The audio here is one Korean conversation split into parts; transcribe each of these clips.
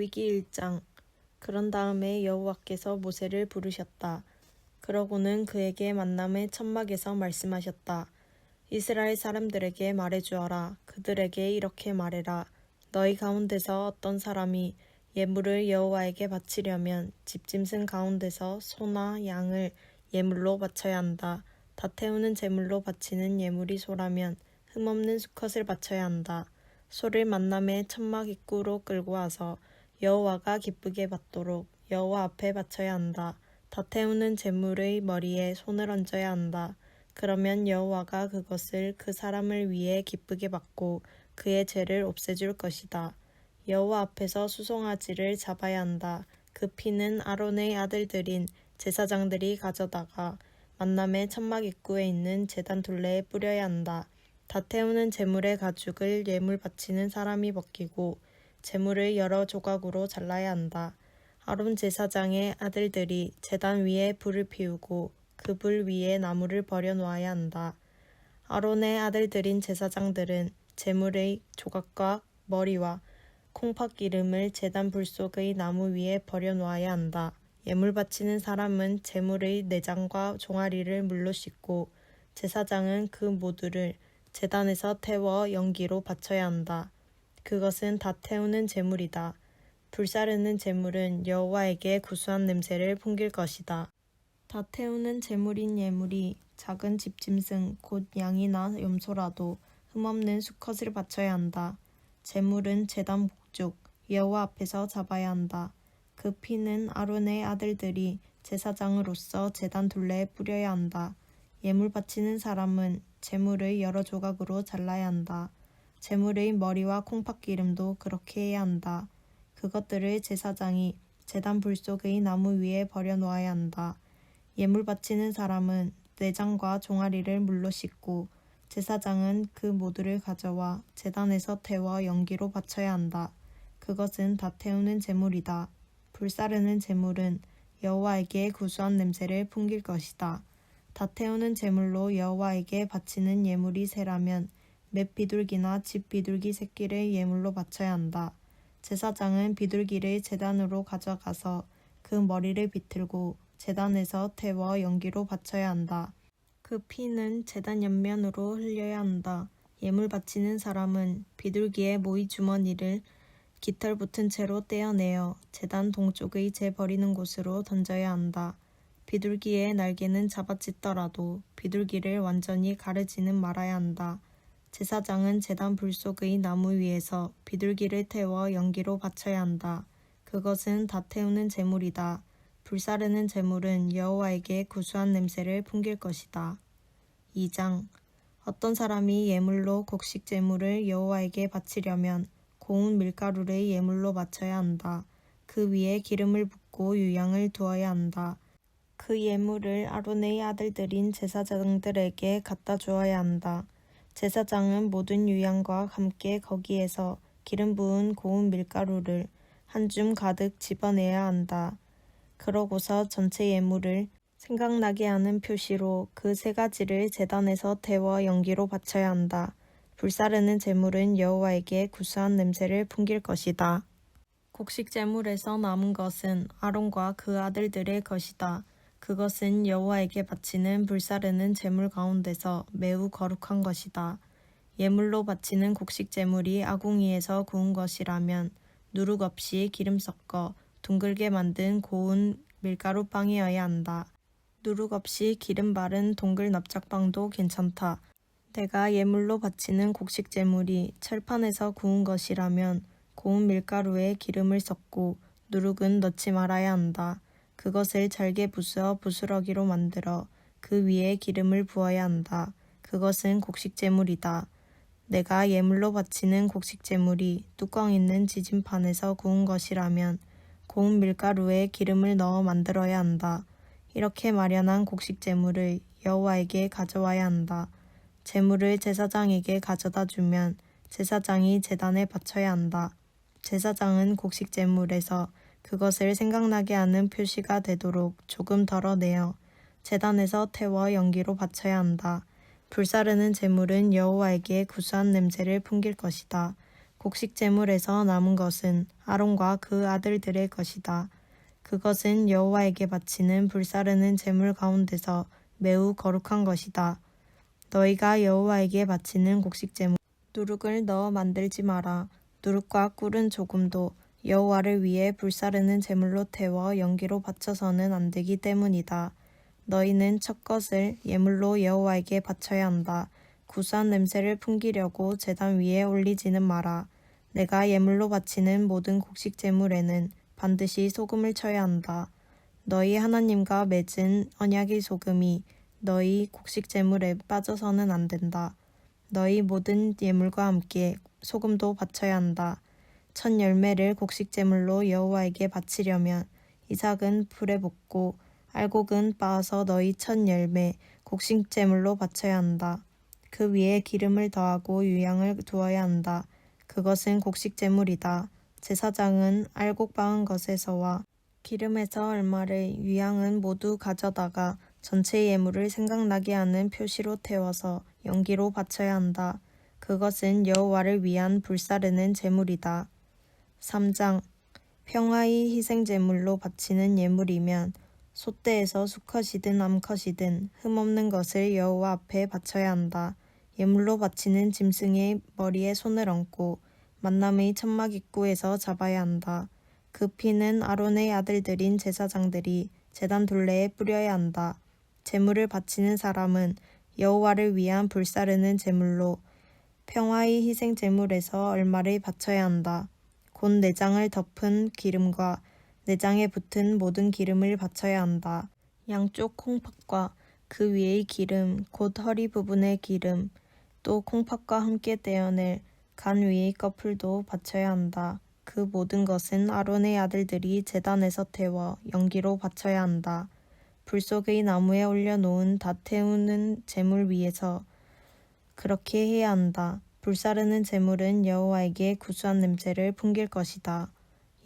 레위기 1장. 그런 다음에 여호와께서 모세를 부르셨다. 그러고는 그에게 만남의 천막에서 말씀하셨다. 이스라엘 사람들에게 말해주어라. 그들에게 이렇게 말해라. 너희 가운데서 어떤 사람이 예물을 여호와에게 바치려면 집짐승 가운데서 소나 양을 예물로 바쳐야 한다. 다 태우는 제물로 바치는 예물이 소라면 흠없는 수컷을 바쳐야 한다. 소를 만남의 천막 입구로 끌고 와서 여호와가 기쁘게 받도록 여호와 앞에 바쳐야 한다. 다 태우는 제물의 머리에 손을 얹어야 한다. 그러면 여호와가 그것을 그 사람을 위해 기쁘게 받고 그의 죄를 없애줄 것이다. 여호와 앞에서 수송아지를 잡아야 한다. 그 피는 아론의 아들들인 제사장들이 가져다가 만남의 천막 입구에 있는 제단 둘레에 뿌려야 한다. 다 태우는 제물의 가죽을 예물 바치는 사람이 벗기고 제물을 여러 조각으로 잘라야 한다. 아론 제사장의 아들들이 제단 위에 불을 피우고 그 불 위에 나무를 버려 놓아야 한다. 아론의 아들들인 제사장들은 제물의 조각과 머리와 콩팥기름을 제단 불 속의 나무 위에 버려 놓아야 한다. 예물 바치는 사람은 제물의 내장과 종아리를 물로 씻고 제사장은 그 모두를 제단에서 태워 연기로 바쳐야 한다. 그것은 다 태우는 제물이다. 불사르는 제물은 여호와에게 구수한 냄새를 풍길 것이다. 다 태우는 제물인 예물이 작은 집짐승 곧 양이나 염소라도 흠없는 수컷을 바쳐야 한다. 제물은 제단 복죽 여호와 앞에서 잡아야 한다. 그 피는 아론의 아들들이 제사장으로서 제단 둘레에 뿌려야 한다. 예물 바치는 사람은 제물의 여러 조각으로 잘라야 한다. 제물의 머리와 콩팥기름도 그렇게 해야 한다. 그것들을 제사장이 제단 불 속의 나무 위에 버려 놓아야 한다. 예물 바치는 사람은 내장과 종아리를 물로 씻고 제사장은 그 모두를 가져와 제단에서 태워 연기로 바쳐야 한다. 그것은 다 태우는 제물이다. 불사르는 제물은 여호와에게 구수한 냄새를 풍길 것이다. 다 태우는 제물로 여호와에게 바치는 예물이 새라면 맷 비둘기나 집 비둘기 새끼를 예물로 바쳐야 한다. 제사장은 비둘기를 제단으로 가져가서 그 머리를 비틀고 제단에서 태워 연기로 바쳐야 한다. 그 피는 제단 옆면으로 흘려야 한다. 예물 바치는 사람은 비둘기의 모이 주머니를 깃털 붙은 채로 떼어내어 제단 동쪽의 재 버리는 곳으로 던져야 한다. 비둘기의 날개는 잡아찢더라도 비둘기를 완전히 가르지는 말아야 한다. 제사장은 제단 불 속의 나무 위에서 비둘기를 태워 연기로 바쳐야 한다. 그것은 다 태우는 제물이다. 불사르는 제물은 여호와에게 구수한 냄새를 풍길 것이다. 2장. 어떤 사람이 예물로 곡식 제물을 여호와에게 바치려면 고운 밀가루를 예물로 바쳐야 한다. 그 위에 기름을 붓고 유향을 두어야 한다. 그 예물을 아론의 아들들인 제사장들에게 갖다 주어야 한다. 제사장은 모든 유향과 함께 거기에서 기름 부은 고운 밀가루를 한 줌 가득 집어내야 한다. 그러고서 전체 예물을 생각나게 하는 표시로 그 세 가지를 제단에서 태워 연기로 바쳐야 한다. 불사르는 제물은 여호와에게 구수한 냄새를 풍길 것이다. 곡식 제물에서 남은 것은 아론과 그 아들들의 것이다. 그것은 여호와에게 바치는 불사르는 제물 가운데서 매우 거룩한 것이다. 예물로 바치는 곡식 제물이 아궁이에서 구운 것이라면 누룩 없이 기름 섞어 둥글게 만든 고운 밀가루빵이어야 한다. 누룩 없이 기름 바른 동글 납작빵도 괜찮다. 내가 예물로 바치는 곡식 제물이 철판에서 구운 것이라면 고운 밀가루에 기름을 섞고 누룩은 넣지 말아야 한다. 그것을 잘게 부수어 부스러기로 만들어 그 위에 기름을 부어야 한다. 그것은 곡식 제물이다. 내가 예물로 바치는 곡식 제물이 뚜껑 있는 지진판에서 구운 것이라면 고운 밀가루에 기름을 넣어 만들어야 한다. 이렇게 마련한 곡식 제물을 여호와에게 가져와야 한다. 제물을 제사장에게 가져다 주면 제사장이 제단에 바쳐야 한다. 제사장은 곡식 제물에서 그것을 생각나게 하는 표시가 되도록 조금 덜어내어 제단에서 태워 연기로 바쳐야 한다. 불사르는 제물은 여호와에게 구수한 냄새를 풍길 것이다. 곡식 제물에서 남은 것은 아론과 그 아들들의 것이다. 그것은 여호와에게 바치는 불사르는 제물 가운데서 매우 거룩한 것이다. 너희가 여호와에게 바치는 곡식 제물 누룩을 넣어 만들지 마라. 누룩과 꿀은 조금도 여호와를 위해 불사르는 제물로 태워 연기로 바쳐서는 안 되기 때문이다. 너희는 첫 것을 예물로 여호와에게 바쳐야 한다. 구수한 냄새를 풍기려고 제단 위에 올리지는 마라. 내가 예물로 바치는 모든 곡식 제물에는 반드시 소금을 쳐야 한다. 너희 하나님과 맺은 언약의 소금이 너희 곡식 제물에 빠져서는 안 된다. 너희 모든 예물과 함께 소금도 바쳐야 한다. 첫 열매를 곡식 제물로 여호와에게 바치려면 이삭은 불에 볶고 알곡은 빻아서 너희 첫 열매 곡식 제물로 바쳐야 한다. 그 위에 기름을 더하고 유향을 두어야 한다. 그것은 곡식 제물이다. 제사장은 알곡 빻은 것에서와 기름에서 얼마를 유향은 모두 가져다가 전체 예물을 생각나게 하는 표시로 태워서 연기로 바쳐야 한다. 그것은 여호와를 위한 불사르는 제물이다. 3장 평화의 희생제물로 바치는 예물이면 소떼에서 수컷이든 암컷이든 흠없는 것을 여호와 앞에 바쳐야 한다. 예물로 바치는 짐승의 머리에 손을 얹고 만남의 천막 입구에서 잡아야 한다. 그 피는 아론의 아들들인 제사장들이 제단 둘레에 뿌려야 한다. 제물을 바치는 사람은 여호와를 위한 불사르는 제물로 평화의 희생 제물에서 얼마를 바쳐야 한다. 곧 내장을 덮은 기름과 내장에 붙은 모든 기름을 바쳐야 한다. 양쪽 콩팥과 그 위의 기름, 곧 허리 부분의 기름, 또 콩팥과 함께 떼어낼 간 위의 꺼풀도 바쳐야 한다. 그 모든 것은 아론의 아들들이 제단에서 태워 연기로 바쳐야 한다. 불 속의 나무에 올려놓은 다 태우는 제물 위에서 그렇게 해야 한다. 불사르는 제물은 여호와에게 구수한 냄새를 풍길 것이다.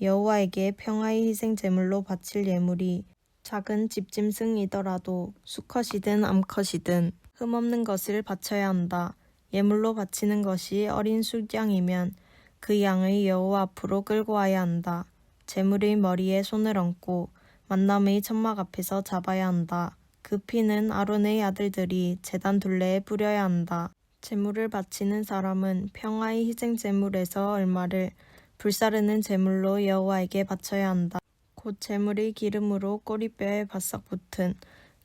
여호와에게 평화의 희생 제물로 바칠 예물이 작은 집짐승이더라도 수컷이든 암컷이든 흠없는 것을 바쳐야 한다. 예물로 바치는 것이 어린 숫양이면 그 양의 여호와 앞으로 끌고 와야 한다. 제물의 머리에 손을 얹고 만남의 천막 앞에서 잡아야 한다. 그 피는 아론의 아들들이 제단 둘레에 뿌려야 한다. 제물을 바치는 사람은 평화의 희생 제물에서 얼마를 불사르는 제물로 여호와에게 바쳐야 한다. 곧 제물의 기름으로 꼬리뼈에 바싹 붙은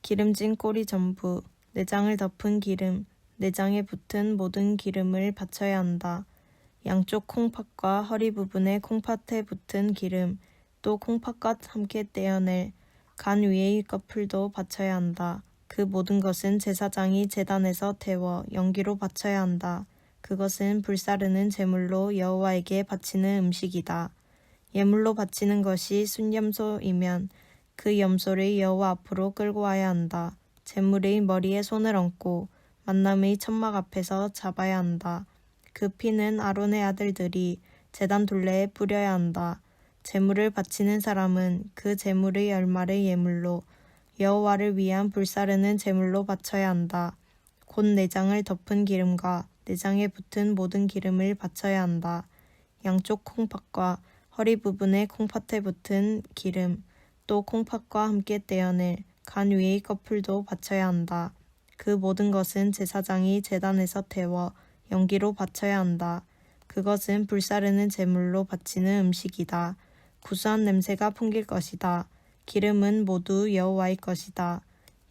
기름진 꼬리 전부, 내장을 덮은 기름, 내장에 붙은 모든 기름을 바쳐야 한다. 양쪽 콩팥과 허리 부분의 콩팥에 붙은 기름, 또 콩팥과 함께 떼어낼 간 위의 꺼풀도 바쳐야 한다. 그 모든 것은 제사장이 제단에서 태워 연기로 바쳐야 한다. 그것은 불사르는 제물로 여호와에게 바치는 음식이다. 예물로 바치는 것이 순염소이면 그 염소를 여호와 앞으로 끌고 와야 한다. 제물의 머리에 손을 얹고 만남의 천막 앞에서 잡아야 한다. 그 피는 아론의 아들들이 제단 둘레에 뿌려야 한다. 제물을 바치는 사람은 그 제물의 얼마를 예물로 여호와를 위한 불사르는 제물로 바쳐야 한다. 곧 내장을 덮은 기름과 내장에 붙은 모든 기름을 바쳐야 한다. 양쪽 콩팥과 허리 부분의 콩팥에 붙은 기름, 또 콩팥과 함께 떼어낼 간 위의 꺼풀도 바쳐야 한다. 그 모든 것은 제사장이 제단에서 태워 연기로 바쳐야 한다. 그것은 불사르는 제물로 바치는 음식이다. 구수한 냄새가 풍길 것이다. 기름은 모두 여호와의 것이다.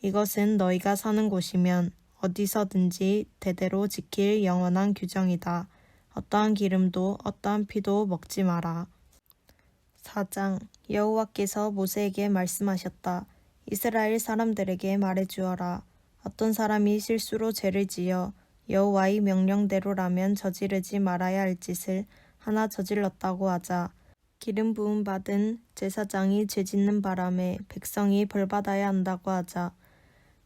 이것은 너희가 사는 곳이면 어디서든지 대대로 지킬 영원한 규정이다. 어떠한 기름도 어떠한 피도 먹지 마라. 4장 여호와께서 모세에게 말씀하셨다. 이스라엘 사람들에게 말해주어라. 어떤 사람이 실수로 죄를 지어 여호와의 명령대로라면 저지르지 말아야 할 짓을 하나 저질렀다고 하자. 기름 부음 받은 제사장이 죄짓는 바람에 백성이 벌받아야 한다고 하자.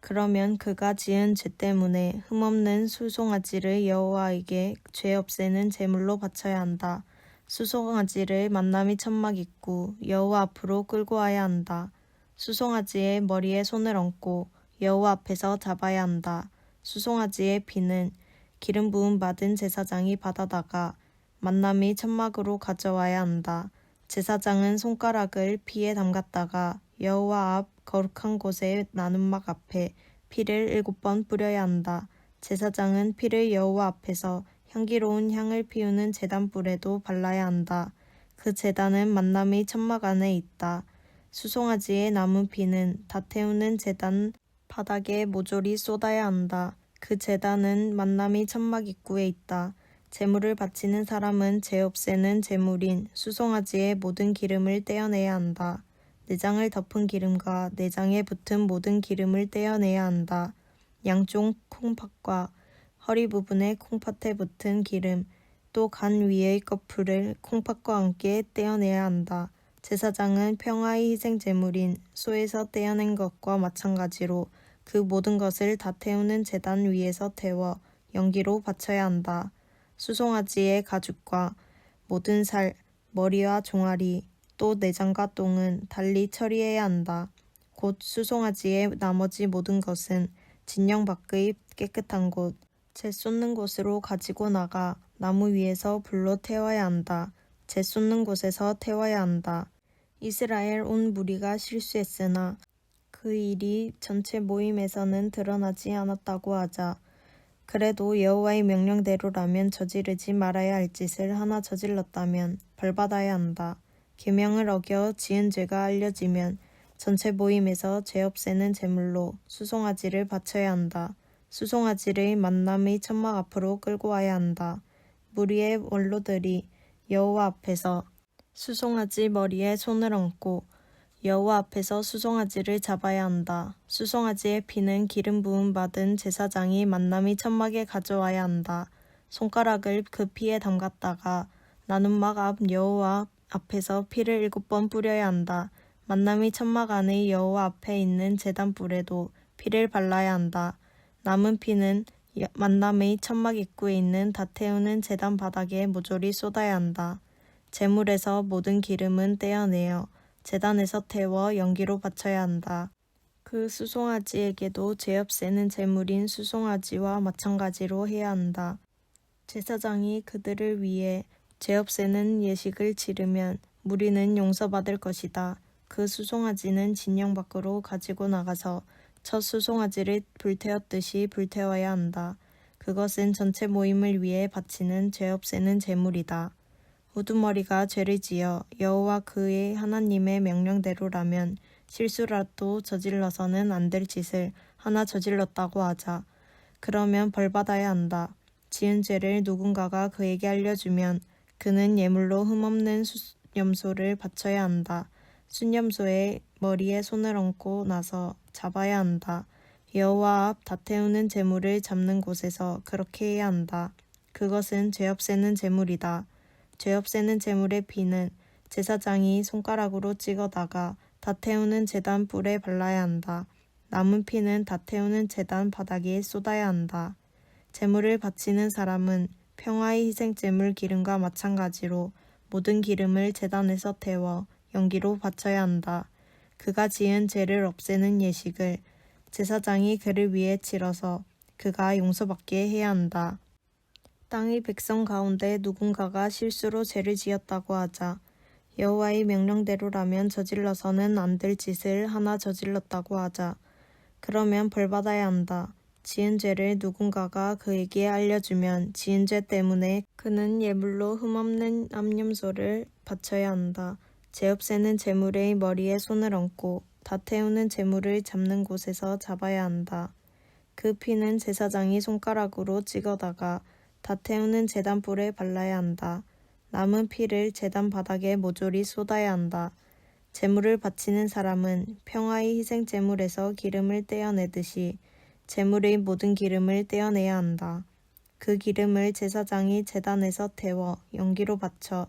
그러면 그가 지은 죄 때문에 흠없는 수송아지를 여호와에게 죄 없애는 제물로 바쳐야 한다. 수송아지를 만남의 천막 입구 여호와 앞으로 끌고 와야 한다. 수송아지의 머리에 손을 얹고 여호와 앞에서 잡아야 한다. 수송아지의 피는 기름 부음 받은 제사장이 받아다가 만남이 천막으로 가져와야 한다. 제사장은 손가락을 피에 담갔다가 여호와 앞 거룩한 곳의 나눔막 앞에 피를 7번 뿌려야 한다. 제사장은 피를 여호와 앞에서 향기로운 향을 피우는 제단불에도 발라야 한다. 그 제단은 만남의 천막 안에 있다. 수송아지의 남은 피는 다 태우는 제단 바닥에 모조리 쏟아야 한다. 그 제단은 만남의 천막 입구에 있다. 제물을 바치는 사람은 죄 없애는 제물인 수송아지의 모든 기름을 떼어내야 한다. 내장을 덮은 기름과 내장에 붙은 모든 기름을 떼어내야 한다. 양쪽 콩팥과 허리 부분의 콩팥에 붙은 기름, 또 간 위의 꺼풀을 콩팥과 함께 떼어내야 한다. 제사장은 평화의 희생 제물인 소에서 떼어낸 것과 마찬가지로 그 모든 것을 다 태우는 제단 위에서 태워 연기로 바쳐야 한다. 수송아지의 가죽과 모든 살, 머리와 종아리, 또 내장과 똥은 달리 처리해야 한다. 곧 수송아지의 나머지 모든 것은 진영 밖의 깨끗한 곳, 재 쏟는 곳으로 가지고 나가 나무 위에서 불로 태워야 한다. 재 쏟는 곳에서 태워야 한다. 이스라엘 온 무리가 실수했으나 그 일이 전체 모임에서는 드러나지 않았다고 하자. 그래도 여호와의 명령대로라면 저지르지 말아야 할 짓을 하나 저질렀다면 벌받아야 한다. 계명을 어겨 지은 죄가 알려지면 전체 모임에서 죄 없애는 제물로 수송아지를 바쳐야 한다. 수송아지를 만남의 천막 앞으로 끌고 와야 한다. 무리의 원로들이 여호와 앞에서 수송아지 머리에 손을 얹고 여호와 앞에서 수송아지를 잡아야 한다. 수송아지의 피는 기름 부음 받은 제사장이 만남의 천막에 가져와야 한다. 손가락을 그 피에 담갔다가 나눔막 앞 여호와 앞에서 피를 7번 뿌려야 한다. 만남의 천막 안의 여호와 앞에 있는 제단불에도 피를 발라야 한다. 남은 피는 만남의 천막 입구에 있는 다 태우는 제단 바닥에 모조리 쏟아야 한다. 제물에서 모든 기름은 떼어내어 제단에서 태워 연기로 바쳐야 한다. 그 수송아지에게도 죄 없애는 제물인 수송아지와 마찬가지로 해야 한다. 제사장이 그들을 위해 죄 없애는 예식을 치르면 무리는 용서받을 것이다. 그 수송아지는 진영 밖으로 가지고 나가서 첫 수송아지를 불태웠듯이 불태워야 한다. 그것은 전체 모임을 위해 바치는 죄 없애는 제물이다. 우두머리가 죄를 지어 여호와 그의 하나님의 명령대로라면 실수라도 저질러서는 안 될 짓을 하나 저질렀다고 하자. 그러면 벌받아야 한다. 지은 죄를 누군가가 그에게 알려주면 그는 예물로 흠없는 순염소를 바쳐야 한다. 순염소의 머리에 손을 얹고 나서 잡아야 한다. 여호와 앞 다 태우는 제물을 잡는 곳에서 그렇게 해야 한다. 그것은 죄 없애는 제물이다. 죄 없애는 제물의 피는 제사장이 손가락으로 찍어다가 다 태우는 제단 뿔에 발라야 한다. 남은 피는 다 태우는 제단 바닥에 쏟아야 한다. 제물을 바치는 사람은 평화의 희생제물 기름과 마찬가지로 모든 기름을 제단에서 태워 연기로 바쳐야 한다. 그가 지은 죄를 없애는 예식을 제사장이 그를 위해 치러서 그가 용서받게 해야 한다. 땅의 백성 가운데 누군가가 실수로 죄를 지었다고 하자. 여호와의 명령대로라면 저질러서는 안 될 짓을 하나 저질렀다고 하자. 그러면 벌받아야 한다. 지은 죄를 누군가가 그에게 알려주면 지은 죄 때문에 그는 예물로 흠없는 암염소를 바쳐야 한다. 죄 없애는 제물의 머리에 손을 얹고 다 태우는 제물을 잡는 곳에서 잡아야 한다. 그 피는 제사장이 손가락으로 찍어다가 다 태우는 제단불에 발라야 한다. 남은 피를 제단 바닥에 모조리 쏟아야 한다. 제물을 바치는 사람은 평화의 희생 제물에서 기름을 떼어내듯이 제물의 모든 기름을 떼어내야 한다. 그 기름을 제사장이 제단에서 태워 연기로 바쳐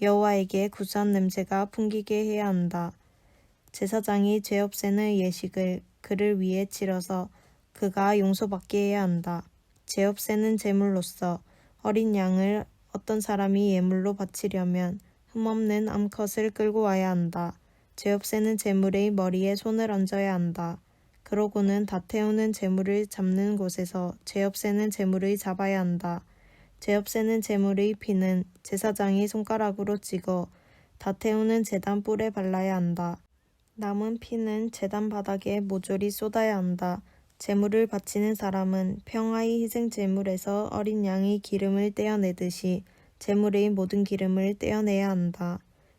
여호와에게 구수한 냄새가 풍기게 해야 한다. 제사장이 죄 없애는 예식을 그를 위해 치러서 그가 용서받게 해야 한다. 죄 없애는 제물로서 어린 양을 어떤 사람이 예물로 바치려면 흠없는 암컷을 끌고 와야 한다. 죄 없애는 제물의 머리에 손을 얹어야 한다. 그러고는 다 태우는 제물을 잡는 곳에서 죄 없애는 제물을 잡아야 한다. 죄 없애는 제물의 피는 제사장이 손가락으로 찍어 다 태우는 제단 뿔에 발라야 한다. 남은 피는 제단 바닥에 모조리 쏟아야 한다. 제물을 바치는 사람은 평화의 희생 제물에서 어린 양의 기름을 떼어내듯이 제물의 모든 기름을 떼어내야 한다.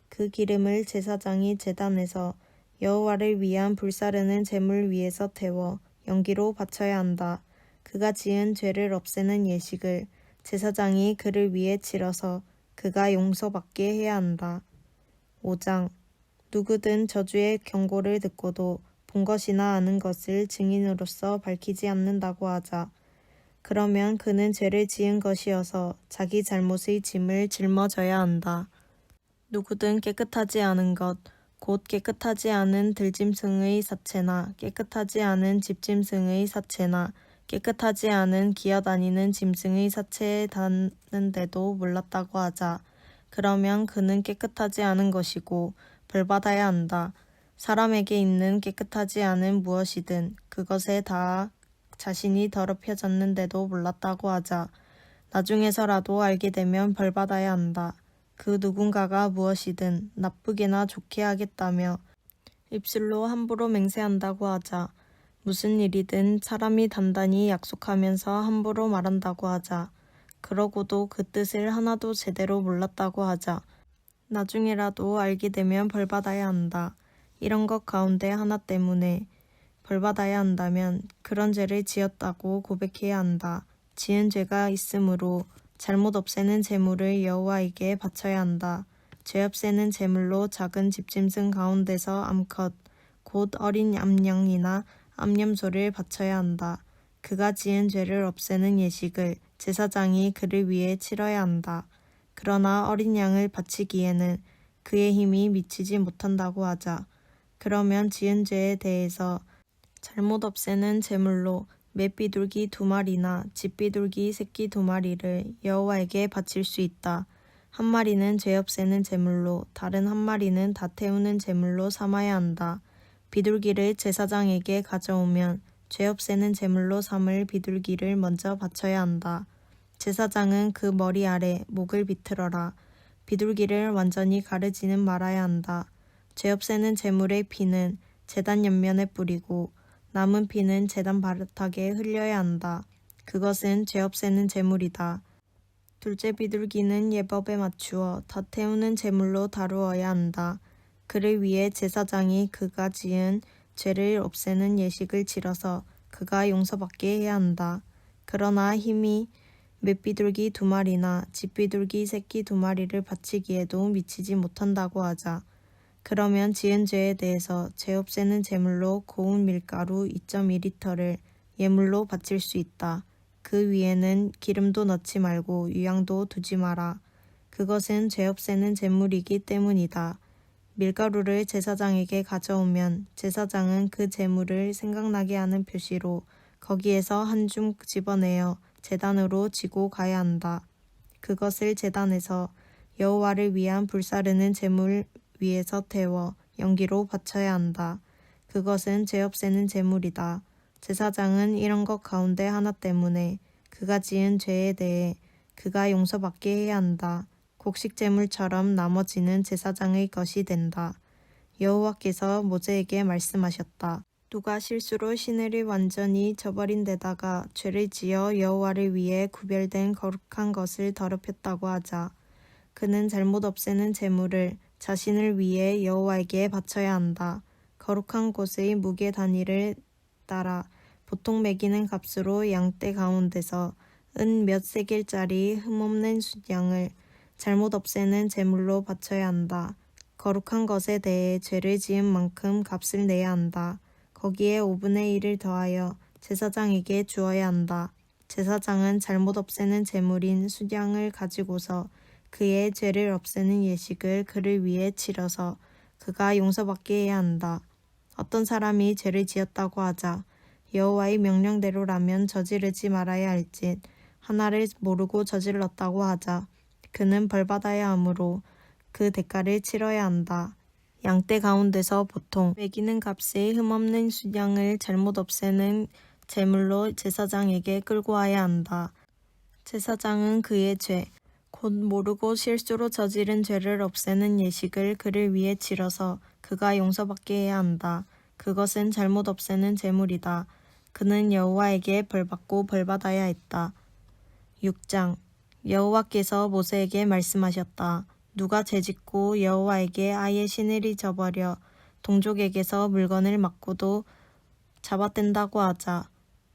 그 기름을 제사장이 제단에서 여호와를 위한 불사르는 제물 위에서 태워 연기로 바쳐야 한다. 그가 지은 죄를 없애는 예식을 제사장이 그를 위해 치러서 그가 용서받게 해야 한다. 5장 누구든 저주의 경고를 듣고도 본 것이나 아는 것을 증인으로서 밝히지 않는다고 하자. 그러면 그는 죄를 지은 것이어서 자기 잘못의 짐을 짊어져야 한다. 누구든 깨끗하지 않은 것, 곧 깨끗하지 않은 들짐승의 사체나 깨끗하지 않은 집짐승의 사체나 깨끗하지 않은 기어다니는 짐승의 사체에 닿는데도 몰랐다고 하자. 그러면 그는 깨끗하지 않은 것이고 벌받아야 한다. 사람에게 있는 깨끗하지 않은 무엇이든 그것에 닿아 자신이 더럽혀졌는데도 몰랐다고 하자. 나중에서라도 알게 되면 벌받아야 한다. 그 누군가가 무엇이든 나쁘게나 좋게 하겠다며 입술로 함부로 맹세한다고 하자. 무슨 일이든 사람이 단단히 약속하면서 함부로 말한다고 하자. 그러고도 그 뜻을 하나도 제대로 몰랐다고 하자. 나중에라도 알게 되면 벌받아야 한다. 이런 것 가운데 하나 때문에 벌받아야 한다면 그런 죄를 지었다고 고백해야 한다. 지은 죄가 있으므로 잘못 없애는 제물을 여호와에게 바쳐야 한다. 죄 없애는 제물로 작은 집짐승 가운데서 암컷, 곧 어린 암양이나 암염소를 바쳐야 한다. 그가 지은 죄를 없애는 예식을 제사장이 그를 위해 치러야 한다. 그러나 어린 양을 바치기에는 그의 힘이 미치지 못한다고 하자. 그러면 지은 죄에 대해서 잘못 없애는 제물로 맷비둘기 2마리나 집비둘기 새끼 2마리를 여호와에게 바칠 수 있다. 한 마리는 죄 없애는 제물로 다른 한 마리는 다 태우는 제물로 삼아야 한다. 비둘기를 제사장에게 가져오면 죄 없애는 제물로 삼을 비둘기를 먼저 바쳐야 한다. 제사장은 그 머리 아래 목을 비틀어라. 비둘기를 완전히 가르지는 말아야 한다. 죄 없애는 제물의 피는 제단 옆면에 뿌리고 남은 피는 제단 바닥에 흘려야 한다. 그것은 죄 없애는 제물이다. 둘째 비둘기는 예법에 맞추어 다 태우는 제물로 다루어야 한다. 그를 위해 제사장이 그가 지은 죄를 없애는 예식을 치러서 그가 용서받게 해야 한다. 그러나 힘이 맷비둘기 2마리나 집비둘기 새끼 2마리를 바치기에도 미치지 못한다고 하자. 그러면 지은 죄에 대해서 죄 없애는 제물로 고운 밀가루 2.2리터를 예물로 바칠 수 있다. 그 위에는 기름도 넣지 말고 유향도 두지 마라. 그것은 죄 없애는 제물이기 때문이다. 밀가루를 제사장에게 가져오면 제사장은 그 제물을 생각나게 하는 표시로 거기에서 한 줌 집어내어 제단으로 지고 가야 한다. 그것을 제단에서 여호와를 위한 불사르는 제물 위에서 태워 연기로 바쳐야 한다. 그것은 죄 없애는 제물이다. 제사장은 이런 것 가운데 하나 때문에 그가 지은 죄에 대해 그가 용서받게 해야 한다. 곡식 제물처럼 나머지는 제사장의 것이 된다. 여호와께서 모세에게 말씀하셨다. 누가 실수로 시내를 완전히 저버린 데다가 죄를 지어 여호와를 위해 구별된 거룩한 것을 더럽혔다고 하자. 그는 잘못 없애는 제물을 자신을 위해 여호와에게 바쳐야 한다. 거룩한 곳의 무게 단위를 따라 보통 매기는 값으로 양떼 가운데서 은 몇 세겔짜리 흠없는 숫양을 잘못 없애는 제물로 바쳐야 한다. 거룩한 것에 대해 죄를 지은 만큼 값을 내야 한다. 거기에 5분의 1을 더하여 제사장에게 주어야 한다. 제사장은 잘못 없애는 제물인 숫양을 가지고서 그의 죄를 없애는 예식을 그를 위해 치러서 그가 용서받게 해야 한다. 어떤 사람이 죄를 지었다고 하자 여호와의 명령대로라면 저지르지 말아야 할짓 하나를 모르고 저질렀다고 하자 그는 벌받아야 하므로 그 대가를 치러야 한다. 양떼 가운데서 보통 매기는 값의 흠없는 숫양을 잘못 없애는 제물로 제사장에게 끌고 와야 한다. 제사장은 그의 죄, 곧 모르고 실수로 저지른 죄를 없애는 예식을 그를 위해 치러서 그가 용서받게 해야 한다. 그것은 잘못 없애는 제물이다. 그는 여호와에게 벌받고 벌받아야 했다. 6장 여호와께서 모세에게 말씀하셨다. 누가 죄짓고 여호와에게 아예 신을 잊어버려 동족에게서 물건을 맡고도 잡아댄다고 하자.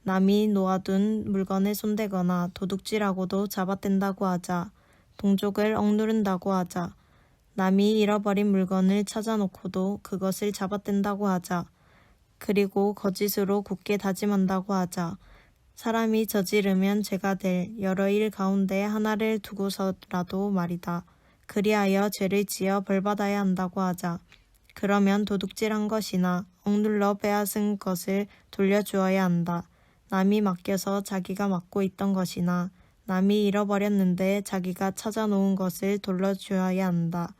남이 놓아둔 물건에 손대거나 도둑질하고도 잡아댄다고 하자. 동족을 억누른다고 하자. 남이 잃어버린 물건을 찾아놓고도 그것을 잡아댄다고 하자. 그리고 거짓으로 굳게 다짐한다고 하자. 사람이 저지르면 죄가 될 여러 일 가운데 하나를 두고서라도 말이다. 그리하여 죄를 지어 벌받아야 한다고 하자. 그러면 도둑질한 것이나 억눌러 빼앗은 것을 돌려주어야 한다. 남이 맡겨서 자기가 맡고 있던 것이나 남이 잃어버렸는데 자기가 찾아놓은 것을 돌려주어야 한다.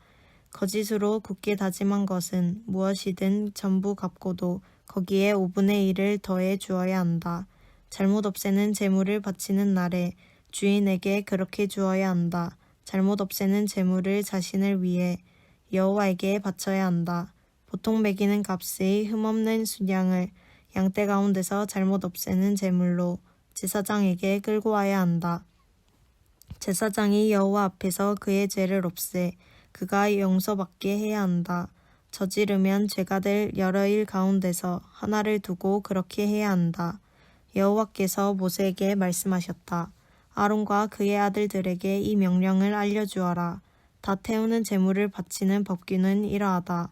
거짓으로 굳게 다짐한 것은 무엇이든 전부 갚고도 거기에 5분의 1을 더해 주어야 한다. 잘못 없애는 제물을 바치는 날에 주인에게 그렇게 주어야 한다. 잘못 없애는 제물을 자신을 위해 여호와에게 바쳐야 한다. 보통 매기는 값의 흠없는 순양을 양떼 가운데서 잘못 없애는 제물로 제사장에게 끌고 와야 한다. 제사장이 여호와 앞에서 그의 죄를 없애 그가 용서받게 해야 한다. 저지르면 죄가 될 여러 일 가운데서 하나를 두고 그렇게 해야 한다. 여호와께서 모세에게 말씀하셨다. 아론과 그의 아들들에게 이 명령을 알려주어라. 다 태우는 제물을 바치는 법규는 이러하다.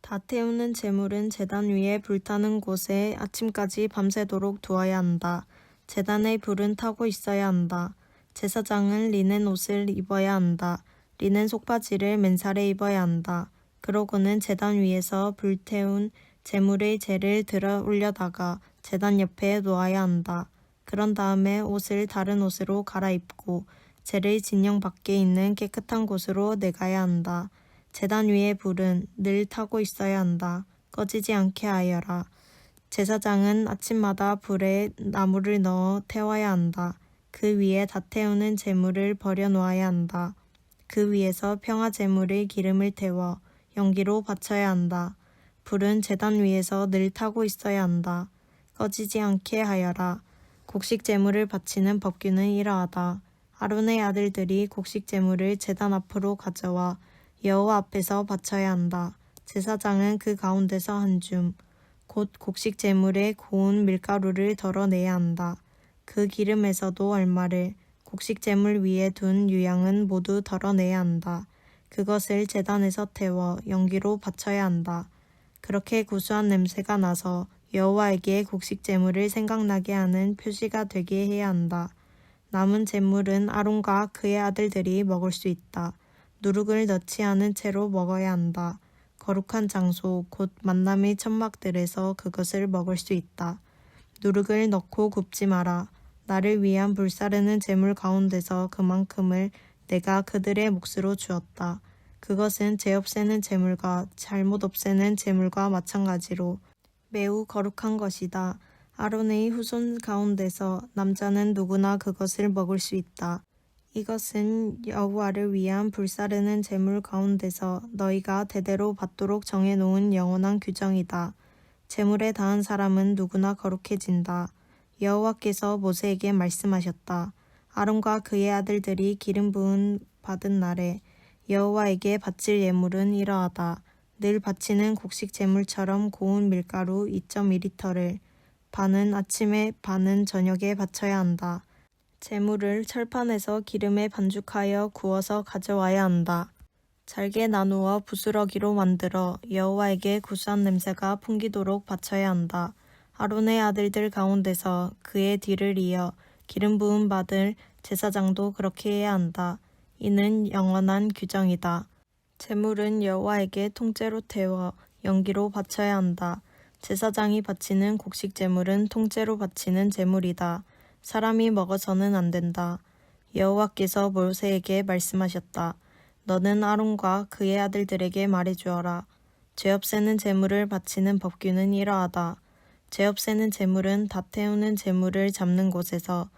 다 태우는 제물은 제단 위에 불타는 곳에 아침까지 밤새도록 두어야 한다. 제단의 불은 타고 있어야 한다. 제사장은 리넨 옷을 입어야 한다. 리넨 속바지를 맨살에 입어야 한다. 그러고는 제단 위에서 불태운 제물의 재를 들어 올려다가 제단 옆에 놓아야 한다. 그런 다음에 옷을 다른 옷으로 갈아입고 재를 진영 밖에 있는 깨끗한 곳으로 내가야 한다. 제단 위의 불은 늘 타고 있어야 한다. 꺼지지 않게 하여라. 제사장은 아침마다 불에 나무를 넣어 태워야 한다. 그 위에 다 태우는 제물을 버려 놓아야 한다. 그 위에서 평화 제물의 기름을 태워 연기로 바쳐야 한다. 불은 제단 위에서 늘 타고 있어야 한다. 꺼지지 않게 하여라. 곡식 제물을 바치는 법규는 이러하다. 아론의 아들들이 곡식 제물을 제단 앞으로 가져와 여호와 앞에서 바쳐야 한다. 제사장은 그 가운데서 한 줌, 곧 곡식 제물에 고운 밀가루를 덜어내야 한다. 그 기름에서도 얼마를 곡식 제물 위에 둔 유향은 모두 덜어내야 한다. 그것을 제단에서 태워 연기로 바쳐야 한다. 그렇게 구수한 냄새가 나서 여호와에게 곡식 제물을 생각나게 하는 표시가 되게 해야 한다. 남은 제물은 아론과 그의 아들들이 먹을 수 있다. 누룩을 넣지 않은 채로 먹어야 한다. 거룩한 장소 곧 만남의 천막들에서 그것을 먹을 수 있다. 누룩을 넣고 굽지 마라. 나를 위한 불사르는 제물 가운데서 그만큼을 내가 그들의 몫으로 주었다. 그것은 죄 없애는 제물과 잘못 없애는 제물과 마찬가지로 매우 거룩한 것이다. 아론의 후손 가운데서 남자는 누구나 그것을 먹을 수 있다. 이것은 여호와를 위한 불사르는 제물 가운데서 너희가 대대로 받도록 정해놓은 영원한 규정이다. 제물에 닿은 사람은 누구나 거룩해진다. 여호와께서 모세에게 말씀하셨다. 아론과 그의 아들들이 기름 부음 받은 날에 여호와에게 바칠 예물은 이러하다. 늘 바치는 곡식 제물처럼 고운 밀가루 2.2리터를 반은 아침에 반은 저녁에 바쳐야 한다. 제물을 철판에서 기름에 반죽하여 구워서 가져와야 한다. 잘게 나누어 부스러기로 만들어 여호와에게 구수한 냄새가 풍기도록 바쳐야 한다. 아론의 아들들 가운데서 그의 뒤를 이어 기름 부음 받을 제사장도 그렇게 해야 한다. 이는 영원한 규정이다. 제물은 여호와에게 통째로 태워 연기로 바쳐야 한다. 제사장이 바치는 곡식 제물은 통째로 바치는 제물이다. 사람이 먹어서는 안 된다. 여호와께서 모세에게 말씀하셨다. 너는 아론과 그의 아들들에게 말해주어라. 죄 없애는 제물을 바치는 법규는 이러하다. 죄 없애는 제물은 다 태우는 제물을 잡는 곳에서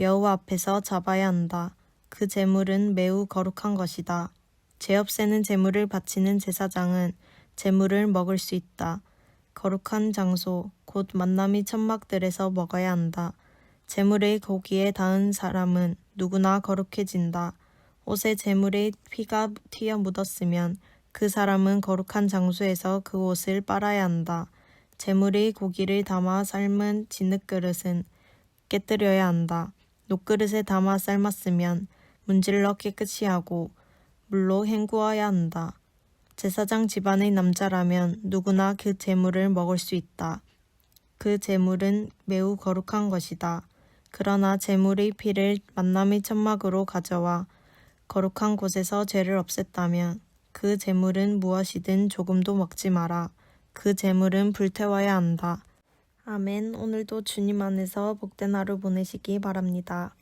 여호와 앞에서 잡아야 한다. 그 제물은 매우 거룩한 것이다. 죄 없애는 제물을 바치는 제사장은 제물을 먹을 수 있다. 거룩한 장소, 곧 만남의 천막들에서 먹어야 한다. 제물의 고기에 닿은 사람은 누구나 거룩해진다. 옷에 제물의 피가 튀어 묻었으면 그 사람은 거룩한 장소에서 그 옷을 빨아야 한다. 제물의 고기를 담아 삶은 진흙그릇은 깨뜨려야 한다. 녹그릇에 담아 삶았으면 문질러 깨끗이 하고 물로 헹구어야 한다. 제사장 집안의 남자라면 누구나 그 제물을 먹을 수 있다. 그 제물은 매우 거룩한 것이다. 그러나 제물의 피를 만남의 천막으로 가져와 거룩한 곳에서 죄를 없앴다면 그 제물은 무엇이든 조금도 먹지 마라. 그 제물은 불태워야 한다. 아멘. 오늘도 주님 안에서 복된 하루 보내시기 바랍니다.